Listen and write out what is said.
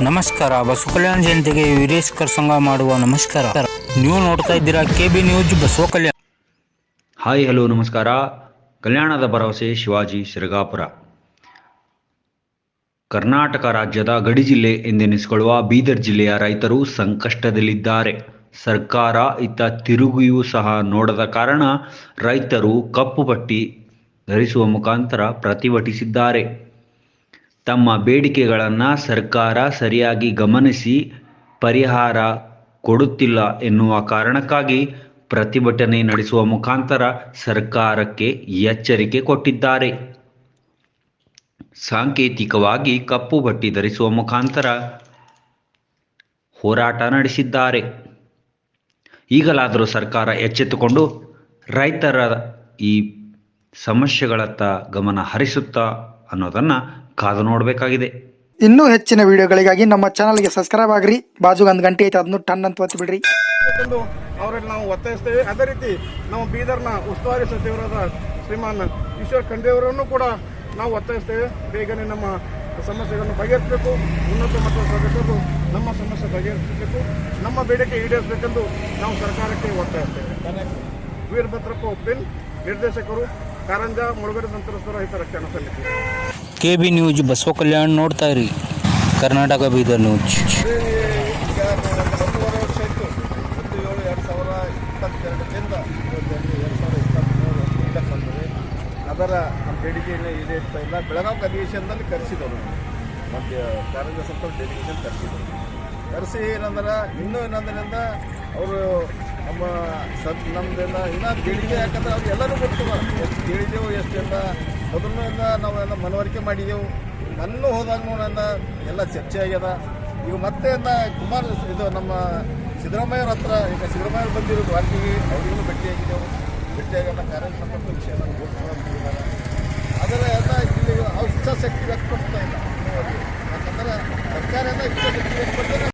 ನಮಸ್ಕಾರ. ಬಸವ ಕಲ್ಯಾಣ ಜಯಂತಿಗೆ ವೀರೇಶ್ಕರ್ ಸಂಘ ಮಾಡುವ ನಮಸ್ಕಾರ. ನೀವು ನೋಡ್ತಾ ಇದ್ದೀರಾ KB ನ್ಯೂಸ್ ಬಸವ ಕಲ್ಯಾಣ. ಹಾಯ್ ಹಲೋ ನಮಸ್ಕಾರ. ಕಲ್ಯಾಣದ ಭರವಸೆ ಶಿವಾಜಿ ಸಿರಗಾಪುರ. ಕರ್ನಾಟಕ ರಾಜ್ಯದ ಗಡಿ ಜಿಲ್ಲೆ ಎಂದೆನಿಸಿಕೊಳ್ಳುವ ಬೀದರ್ ಜಿಲ್ಲೆಯ ರೈತರು ಸಂಕಷ್ಟದಲ್ಲಿದ್ದಾರೆ. ಸರ್ಕಾರ ಇತ್ತ ತಿರುಗಿಯೂ ಸಹ ನೋಡದ ಕಾರಣ ರೈತರು ಕಪ್ಪು ಪಟ್ಟಿ ಧರಿಸುವ ಮುಖಾಂತರ ಪ್ರತಿಭಟಿಸಿದ್ದಾರೆ. ತಮ್ಮ ಬೇಡಿಕೆಗಳನ್ನು ಸರ್ಕಾರ ಸರಿಯಾಗಿ ಗಮನಿಸಿ ಪರಿಹಾರ ಕೊಡುತ್ತಿಲ್ಲ ಎನ್ನುವ ಕಾರಣಕ್ಕಾಗಿ ಪ್ರತಿಭಟನೆ ನಡೆಸುವ ಮುಖಾಂತರ ಸರ್ಕಾರಕ್ಕೆ ಎಚ್ಚರಿಕೆ ಕೊಟ್ಟಿದ್ದಾರೆ. ಸಾಂಕೇತಿಕವಾಗಿ ಕಪ್ಪು ಪಟ್ಟಿ ಧರಿಸುವ ಮುಖಾಂತರ ಹೋರಾಟ ನಡೆಸಿದ್ದಾರೆ. ಈಗಲಾದರೂ ಸರ್ಕಾರ ಎಚ್ಚೆತ್ತುಕೊಂಡು ರೈತರ ಈ ಸಮಸ್ಯೆಗಳತ್ತ ಗಮನ ಹರಿಸುತ್ತಾ ಅನ್ನೋದನ್ನು ಕಾದು ನೋಡಬೇಕಾಗಿದೆ. ಇನ್ನೂ ಹೆಚ್ಚಿನ ವಿಡಿಯೋಗಳಿಗಾಗಿ ನಮ್ಮ ಚಾನಲ್ಗೆ ಸಬ್ಸ್ಕ್ರೈಬ್ ಆಗ್ರಿ. ಬಾಜುಗೆ ಒಂದು ಗಂಟೆ ಐತೆ, ಅದನ್ನು ಟನ್ ಅಂತ ಒತ್ತಿ ಬಿಡ್ರಿ. ಅವರಲ್ಲಿ ನಾವು ಒತ್ತಾಯಿಸ್ತೇವೆ. ಅದೇ ರೀತಿ ನಮ್ಮ ಬೀದರ್ನ ಉಸ್ತುವಾರಿ ಸಚಿವರಾದ ಶ್ರೀಮಾನ್ ಈಶ್ವರ್ ಖಂಡ್ರೆ ಅವರನ್ನು ಕೂಡ ನಾವು ಒತ್ತಾಯಿಸ್ತೇವೆ. ಬೇಗನೆ ನಮ್ಮ ಸಮಸ್ಯೆಗಳನ್ನು ಬಗೆಹರಿಸಬೇಕು. ಉನ್ನತ ಮಟ್ಟದ ಸದಸ್ಯರು ನಮ್ಮ ಸಮಸ್ಯೆ ಬಗೆಹರಿಸಬೇಕು, ನಮ್ಮ ಬೇಡಿಕೆ ಈಡೇರಿಸಬೇಕೆಂದು ನಾವು ಸರ್ಕಾರಕ್ಕೆ ಒತ್ತಾಯಿಸ್ತೇವೆ. ವೀರಭದ್ರಪ್ಪ ಉಪ್ಪಿನ್, ನಿರ್ದೇಶಕರು, ಕಾರಂಜ ಮುಳುಗಡೆ ಸಂತ್ರಸ್ತರ ಹಿತ ರಕ್ಷಣಾ ಸಮಿತಿ. KB ನ್ಯೂಸ್ ಬಸವ ಕಲ್ಯಾಣ ನೋಡ್ತಾ ಇರಿ. ಕರ್ನಾಟಕ ಬೀದರ್ ನ್ಯೂಸ್. ಈಗ 1.5 ವರ್ಷ ಇತ್ತು. 27/2022ರಿಂದ 2023 ಬಂದರೆ ಅದರ ನಮ್ಮ ಬೇಡಿಕೆಯನ್ನು ಈಡೇರ್ತಾ ಇಲ್ಲ. ಬೆಳಗಾವಿ ಅಧಿವೇಶನದಲ್ಲಿ ಕರೆಸಿದವರು, ಮತ್ತು ಕಾರಂಜ ಸಂಸ್ಥೆ ಡೆಲಿಗೇಷನ್ ಕರೆಸಿ ಏನಂದ್ರೆ ಏನಂದ್ರಿಂದ ಅವರು ನಮ್ಮ ನಮ್ಮದೆಲ್ಲ ಇನ್ನೂ ಬೇಡಿಕೆ, ಯಾಕಂದ್ರೆ ಅವ್ರು ಎಲ್ಲರೂ ಗೊತ್ತದ ಎಷ್ಟು ಕೇಳಿದೆವು, ಎಷ್ಟೆಲ್ಲ ಮೊದಲಿನಿಂದ ನಾವೆಲ್ಲ ಮನವರಿಕೆ ಮಾಡಿದೆವು. ಮಣ್ಣು ಹೋದಾಗ ನೋಡೋಣ ಎಲ್ಲ ಚರ್ಚೆ ಆಗ್ಯದ. ಈಗ ಮತ್ತೆ ಇದು ನಮ್ಮ ಸಿದ್ದರಾಮಯ್ಯವ್ರ ಹತ್ರ, ಈಗ ಸಿದ್ದರಾಮಯ್ಯವ್ರು ಬಂದಿರೋದು ವಾರ್ತೆಗೆ ಅವ್ರಿಗೂ ಭೇಟಿಯಾಗಲ್ಲ. ಕಾರ್ಯಕ್ರಮ ವಿಷಯ ಘೋಷಣೆ ಮಾಡಿದ್ದಾರೆ. ಅದರ ಎಲ್ಲ ಇಲ್ಲಿ ಅವ್ರು ಇಚ್ಛಾಶಕ್ತಿ ವ್ಯಕ್ತ